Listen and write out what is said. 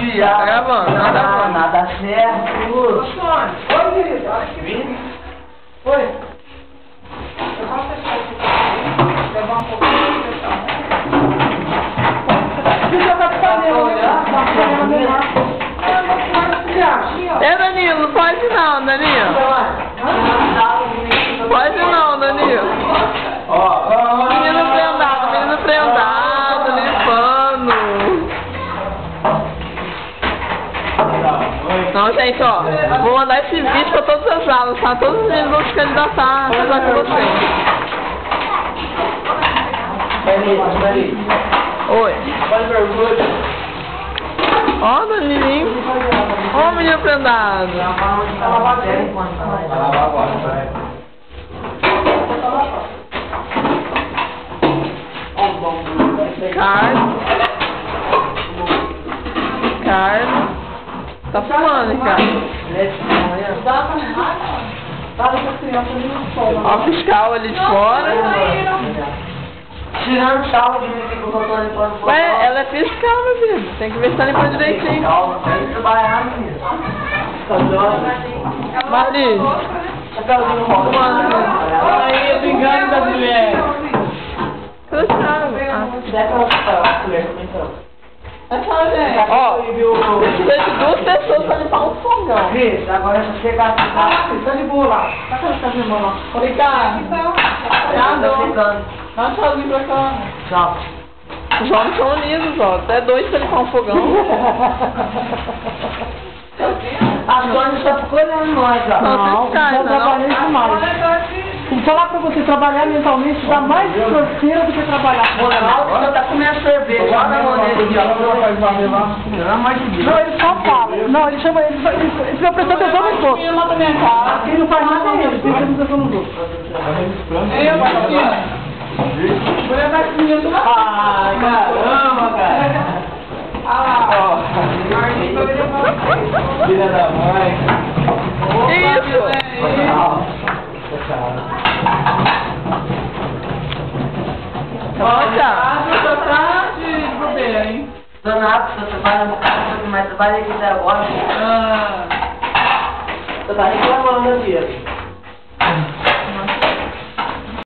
Ih, Tá gravando, tá gravando. nada certo. Oi, querido, olha que vim. Oi. Eu posso deixar esse aqui, levar um pouquinho de pressão. O que você tá fazendo? Tá fazendo melhor. É, Danilo, não pode não, Danilo. Pode não, Danilo. Menino prendado, limpando. Não, gente, ó, vou mandar esse vídeo pra todas as aulas, tá? Todos os meninos vão se candidatar a fazer com vocês. Oi. Ó, Danilinho. Ó, menino prendado. Carlos. Tá fumando, cara. Ó o fiscal ali de fora. Tirando o sal de mim que eu tô limpando. Ué, ela é fiscal, meu filho. Tem que ver se tá limpando direitinho. Tem que trabalhar, menino. Marli. Fumando. Aí, brigando das mulheres. Cadê o Thiago? Ó, precisa de duas pessoas pra limpar um fogão. Cris, agora se você gastar. Tá de boa lá. Tá com essa irmã lá. Ô, Ricardo. Tá secando. Dá um tchauzinho pra cá. Tchau. Os homens são unidos, ó. Até dois pra limpar um fogão. A Sônia só ficou olhando nós, ó. Não, Você tá trabalhando demais. Vou falar pra você, trabalhar mentalmente dá mais canseira do que trabalhar. Ronaldo só tá comendo cerveja. Olha a mão dele aqui, ó. Pelo amor de Deus. Não, ele só fala. Não, ele chama ele fica prestando atenção nos outros. Quem não faz nada é ele, tem que prestar atenção nos outros. Ai, caramba, cara. Filha da mãe. Que isso? Olha. Donato, você trabalha no carro, mas trabalha aqui até agora. Você tá reclamando, filho.